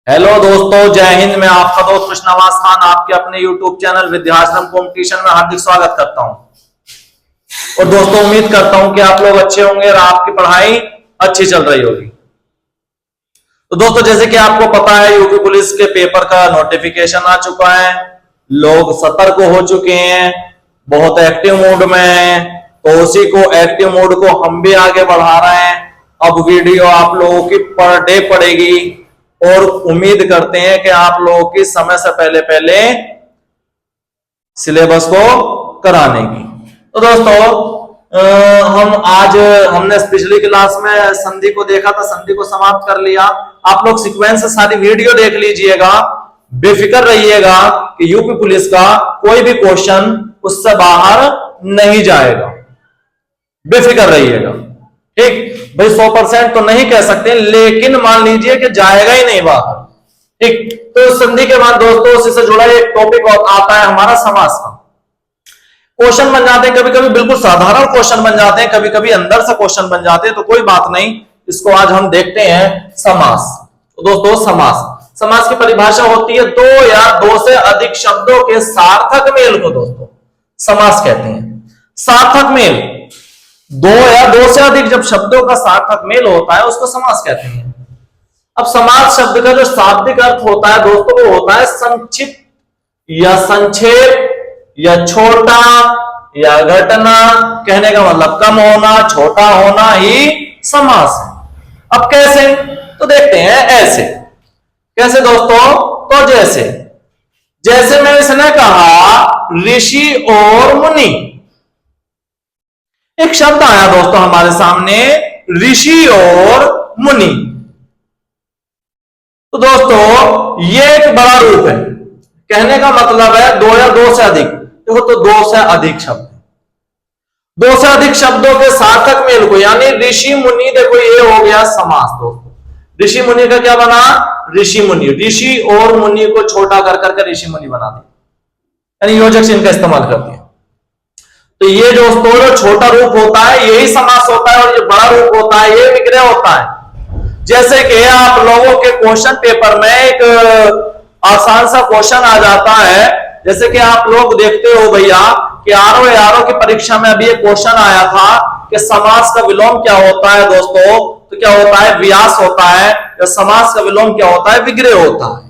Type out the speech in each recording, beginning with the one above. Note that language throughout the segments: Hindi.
हेलो दोस्तों, जय हिंद। मैं आपका दोस्त खुशनवाज खान आपके अपने YouTube चैनल विद्याश्रम कंपटीशन में हार्दिक स्वागत करता हूं। और दोस्तों, उम्मीद करता हूं कि आप लोग अच्छे होंगे और आपकी पढ़ाई अच्छी चल रही होगी। तो दोस्तों, जैसे कि आपको पता है, यूपी पुलिस के पेपर का नोटिफिकेशन आ चुका है। लोग सतर्क हो चुके हैं, बहुत एक्टिव मोड में हैं। तो उसी को एक्टिव मोड को हम भी आगे बढ़ा रहे हैं। अब वीडियो आप लोगों की पर डे पड़ेगी और उम्मीद करते हैं कि आप लोगों की समय से पहले पहले सिलेबस को कराने की। तो दोस्तों, हमने पिछली क्लास में संधि को देखा था, संधि को समाप्त कर लिया। आप लोग सीक्वेंस से सारी वीडियो देख लीजिएगा। बेफिक्र रहिएगा कि यूपी पुलिस का कोई भी क्वेश्चन उससे बाहर नहीं जाएगा। बेफिक्र रहिएगा, ठीक भाई। 100% तो नहीं कह सकते, लेकिन मान लीजिए कि जाएगा ही नहीं बाहर, ठीक। तो संधि के बाद दोस्तों उसी से जुड़ा एक टॉपिक आता है हमारा समास का। क्वेश्चन बन जाते हैं, कभी कभी बिल्कुल साधारण क्वेश्चन बन जाते हैं, कभी कभी अंदर से क्वेश्चन बन जाते हैं। तो कोई बात नहीं, इसको आज हम देखते हैं समास। तो दोस्तों, समास की परिभाषा होती है दो या दो से अधिक शब्दों के सार्थक मेल को दोस्तों समास कहते हैं। सार्थक मेल, दो या दो से अधिक जब शब्दों का सार्थक मेल होता है उसको समास कहते हैं। अब समास शब्द का जो शाब्दिक अर्थ होता है दोस्तों, वो होता है संक्षिप्त या संक्षेप या छोटा या घटना। कहने का मतलब कम होना, छोटा होना ही समास है। अब कैसे, तो देखते हैं ऐसे। कैसे दोस्तों, तो जैसे मैं इसने कहा ऋषि और मुनि। एक शब्द आया दोस्तों हमारे सामने, ऋषि और मुनि। तो दोस्तों, ये एक बड़ा रूप है। कहने का मतलब है दो या दो से अधिक। देखो, तो दो से अधिक शब्द, दो से अधिक शब्दों के सार्थक मेल को, यानी ऋषि मुनि। देखो, ये हो गया समास दोस्तों। ऋषि मुनि का क्या बना, ऋषि मुनि। ऋषि और मुनि को छोटा कर करके ऋषि मुनि बना दिया, यानी योजक चिन्ह का इस्तेमाल कर दिया। तो ये दोस्तों जो छोटा रूप होता है यही समास होता है, और जो बड़ा रूप होता है ये विग्रह होता है। जैसे कि आप लोगों के क्वेश्चन पेपर में एक आसान सा क्वेश्चन आ जाता है। जैसे कि आप लोग देखते हो भैया कि आरओ की परीक्षा में अभी एक क्वेश्चन आया था कि समास का विलोम क्या होता है दोस्तों। तो क्या होता है, व्यास होता है। या समास का विलोम क्या होता है, विग्रह होता है।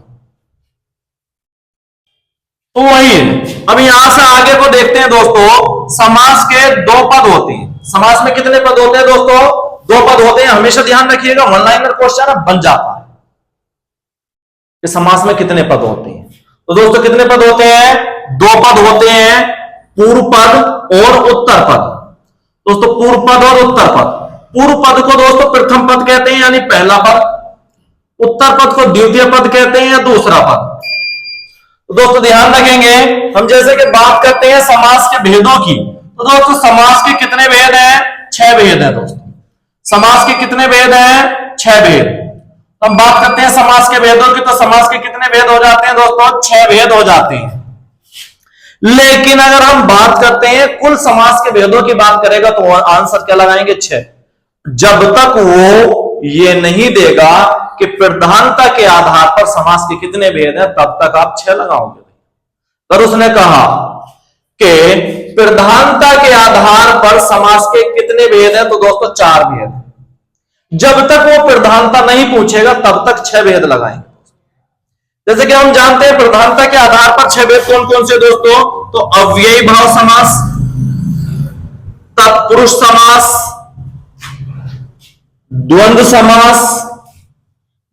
तो वही है। अब यहां से आगे को देखते हैं दोस्तों। समास के दो पद होते हैं। समास में कितने पद होते हैं दोस्तों, दो पद होते हैं। हमेशा ध्यान रखिएगा, वन लाइनर क्वेश्चन बन जाता है कि समास में कितने पद होते हैं। तो दोस्तों, कितने पद होते हैं, दो पद होते हैं, पूर्व पद और उत्तर पद। दोस्तों, पूर्व पद और उत्तर पद। पूर्व पद को दोस्तों प्रथम पद कहते हैं, यानी पहला पद। उत्तर पद को द्वितीय पद कहते हैं, या दूसरा पद। तो दोस्तों ध्यान रखेंगे, हम जैसे कि बात करते हैं समास के भेदों की। तो दोस्तों, समास के कितने भेद हैं, 6 भेद हैं दोस्तों। समास के कितने भेद हैं, 6 भेद। हम बात करते हैं समास के भेदों की, तो समास के कितने भेद हो जाते हैं दोस्तों, 6 भेद हो जाते हैं। लेकिन अगर हम बात करते हैं कुल समास के भेदों की बात करेगा तो आंसर क्या लगाएंगे, 6। जब तक वो ये नहीं देगा कि प्रधानता के आधार पर समास के कितने भेद हैं, तब तक आप 6 लगाओगे। पर उसने कहा कि प्रधानता के आधार पर समास के कितने भेद हैं, तो दोस्तों 4 भेद। जब तक वो प्रधानता नहीं पूछेगा तब तक 6 भेद लगाएंगे। जैसे कि हम जानते हैं प्रधानता के आधार पर 6 भेद कौन कौन से दोस्तों, तो अव्ययी भाव समास, तत्पुरुष समास, द्वंद्व समास,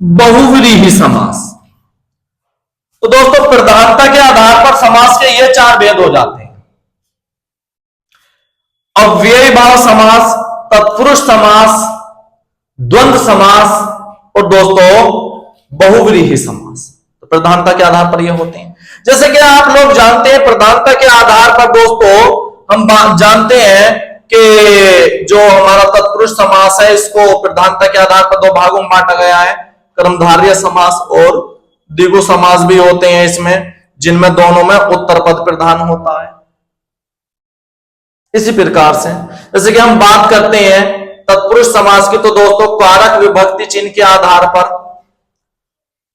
बहुव्रीहि समास। तो दोस्तों, प्रधानता के आधार पर समास के ये 4 भेद हो जाते हैं। अव्ययी भाव समास, तत्पुरुष समास, द्वंद्व समास और दोस्तों बहुव्रीहि समास। तो प्रधानता के आधार पर ये होते हैं। जैसे कि आप लोग जानते हैं प्रधानता के आधार पर दोस्तों हम जानते हैं कि जो हमारा तत्पुरुष समास है, इसको प्रधानता के आधार पर 2 भागों में बांटा गया है। कर्मधारय समास और द्विगु समास भी होते हैं इसमें, जिनमें दोनों में उत्तर पद प्रधान होता है। इसी प्रकार से जैसे कि हम बात करते हैं तत्पुरुष समास की, तो दोस्तों कारक विभक्ति चिन्ह के आधार पर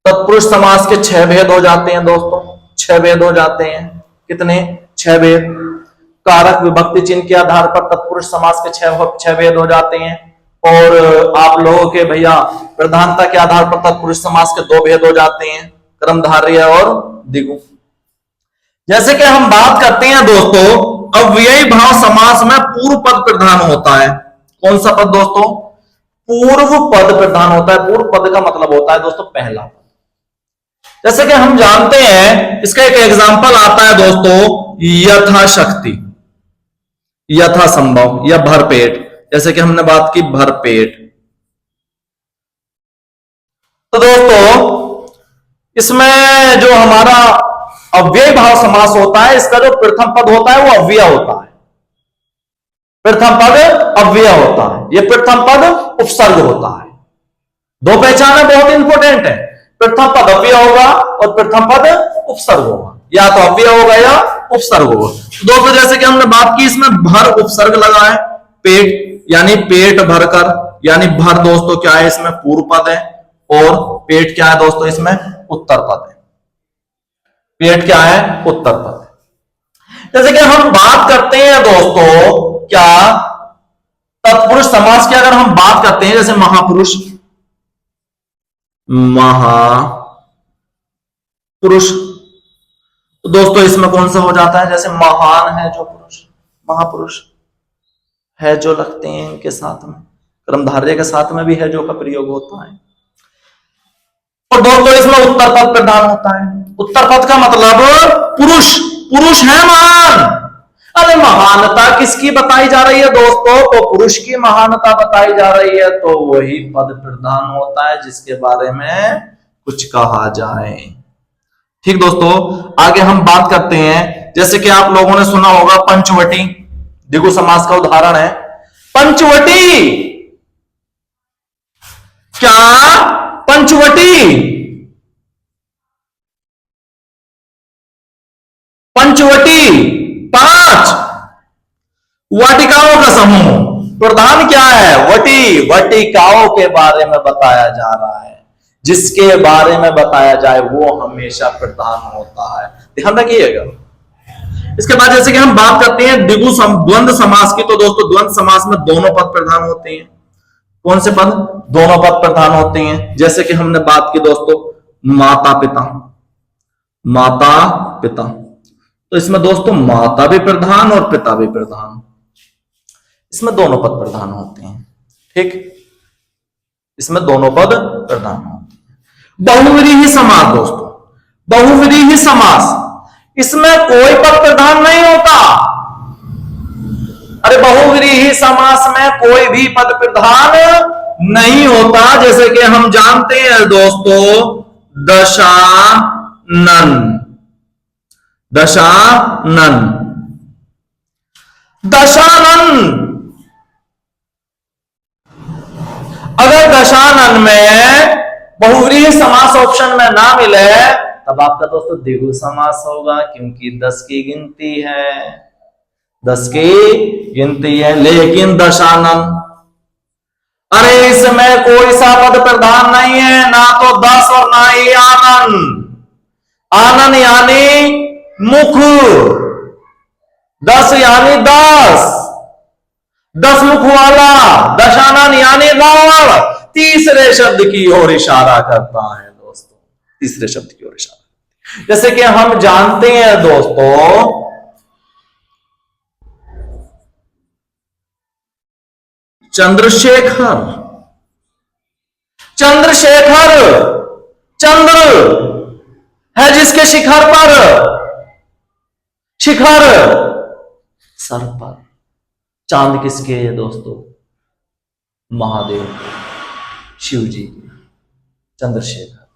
तत्पुरुष तत्पुरुष समास के 6 भेद हो जाते हैं दोस्तों, 6 भेद हो जाते हैं। कितने? 6 भेद। कारक विभक्ति चिन्ह के आधार पर तत्पुरुष समास के 6 भेद हो जाते हैं। और आप लोगों के भैया प्रधानता के आधार पर तत्पुरुष समास के 2 भेद हो जाते हैं, कर्मधारय और द्विगु। जैसे कि हम बात करते हैं दोस्तों, अव्ययी भाव समास में पूर्व पद प्रधान होता है। कौन सा पद दोस्तों? पूर्व पद प्रधान होता है। पूर्व पद का मतलब होता है दोस्तों पहला पद। जैसे कि हम जानते हैं, इसका एक एग्जांपल आता है दोस्तों, यथाशक्ति, यथासंभव या भरपेट। जैसे कि हमने बात की भरपेट। तो दोस्तों इसमें जो हमारा अव्यय भाव समास होता है, इसका जो प्रथम पद होता है वो अव्यय होता है। प्रथम पद अव्यय होता है, यह प्रथम पद उपसर्ग होता है। 2 पहचान बहुत इंपॉर्टेंट है। प्रथम पद अव्यय होगा और प्रथम पद उपसर्ग होगा, या तो अव्यय होगा या उपसर्ग होगा। दोस्तों जैसे कि हमने बात की, इसमें भर उपसर्ग लगा है, पेट यानी पेट भरकर, यानी भर दोस्तों क्या है, इसमें पूर्व पद है, और पेट क्या है दोस्तों, इसमें उत्तर पद है। पेट क्या है? उत्तर पद है। जैसे कि हम बात करते हैं दोस्तों, क्या तत्पुरुष समास की अगर हम बात करते हैं, जैसे महापुरुष, महापुरुष, तो दोस्तों इसमें कौन सा हो जाता है? जैसे महान है जो पुरुष, महापुरुष है जो लगते हैं इनके साथ में, कर्मधारय के साथ में भी है जो का प्रयोग होता है। और दोस्तों इसमें उत्तर पद प्रधान होता है। उत्तर पद का मतलब पुरुष, पुरुष है महान। अरे महानता किसकी बताई जा रही है दोस्तों? तो पुरुष की महानता बताई जा रही है, तो वही पद प्रधान होता है जिसके बारे में कुछ कहा जाए। ठीक दोस्तों, आगे हम बात करते हैं। जैसे कि आप लोगों ने सुना होगा पंचवटी, द्विगु समास का उदाहरण है पंचवटी। क्या? पंचवटी, पंचवटी 5 वाटिकाओं का समूह। प्रधान क्या है? वटी, वटिकाओं के बारे में बताया जा रहा है। जिसके बारे में बताया जाए वो हमेशा प्रधान होता है, ध्यान रखिएगा। इसके बाद जैसे कि हम बात करते हैं द्विगु द्वंद्व समास की, तो दोस्तों द्वंद्व समास में दोनों पद प्रधान होते हैं। कौन से पद? दोनों पद प्रधान होते हैं। जैसे कि हमने बात की दोस्तों माता पिता, माता पिता, तो इसमें दोस्तों माता भी प्रधान और पिता भी प्रधान, इसमें दोनों पद प्रधान होते हैं। ठीक, इसमें दोनों पद प्रधान होते हैं। बहुव्रीहि समास दोस्तों, बहुव्रीहि समास, इसमें कोई पद प्रधान नहीं होता। अरे बहुव्रीहि समास में कोई भी पद प्रधान नहीं होता। जैसे कि हम जानते हैं दोस्तों दशानन, दशानन, दशानन, अगर दशानन में बहुव्रीहि समास ऑप्शन में ना मिले तब आपका दोस्तों द्विगु समास होगा, क्योंकि 10 की गिनती है, 10 की गिनती है। लेकिन दशानन, अरे इसमें कोई सा पद प्रधान नहीं है, ना तो 10 और ना ही आनन। आनन यानी मुख, 10 यानी 10, 10 मुख वाला, दशानन यानी रावण। तीसरे शब्द की ओर इशारा करता है दोस्तों, तीसरे शब्द की ओर इशारा। जैसे कि हम जानते हैं दोस्तों चंद्रशेखर, चंद्रशेखर, चंद्र है जिसके शिखर पर, शिखर सर पर, चांद किसके है दोस्तों? महादेव, शिव जी के, चंद्रशेखर,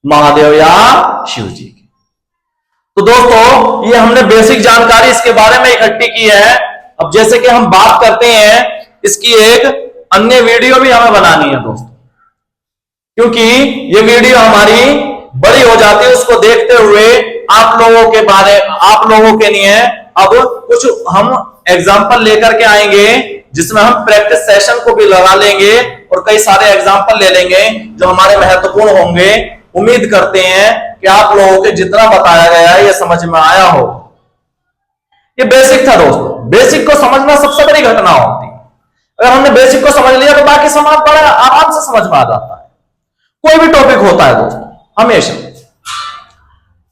महादेव या शिव जी की। तो दोस्तों ये हमने बेसिक जानकारी इसके बारे में इकट्ठी की है। अब जैसे कि हम बात करते हैं, इसकी एक अन्य वीडियो भी हमें बनानी है दोस्तों, क्योंकि ये वीडियो हमारी बड़ी हो जाती है। उसको देखते हुए आप लोगों के लिए अब कुछ हम एग्जाम्पल लेकर के आएंगे जिसमें हम प्रैक्टिस सेशन को भी लगा लेंगे और कई सारे एग्जाम्पल ले लेंगे जो हमारे महत्वपूर्ण होंगे। उम्मीद करते हैं कि आप लोगों के जितना बताया गया है ये समझ में आया हो। ये बेसिक था दोस्तों, बेसिक को समझना सबसे बड़ी घटना होती है। अगर हमने बेसिक को समझ लिया तो बाकी समाज बड़ा आराम से समझ में आ जाता है। कोई भी टॉपिक होता है दोस्तों, हमेशा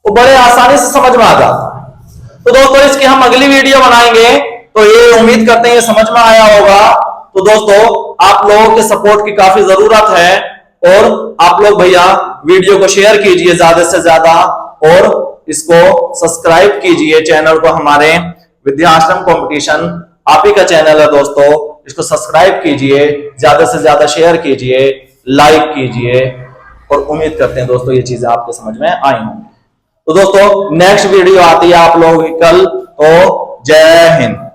वो बड़े आसानी से समझ में आ जाता है। तो दोस्तों इसकी हम अगली वीडियो बनाएंगे, तो ये उम्मीद करते हैं ये समझ में आया होगा। तो दोस्तों आप लोगों के सपोर्ट की काफी जरूरत है और आप लोग भैया वीडियो को शेयर कीजिए ज्यादा से ज्यादा और इसको सब्सक्राइब कीजिए चैनल को। हमारे विद्याश्रम कंपटीशन आप ही का चैनल है दोस्तों, इसको सब्सक्राइब कीजिए, ज्यादा से ज्यादा शेयर कीजिए, लाइक कीजिए और उम्मीद करते हैं दोस्तों ये चीजें आपको समझ में आई होंगी। तो दोस्तों नेक्स्ट वीडियो आती है आप लोगों की कल। तो जय हिंद।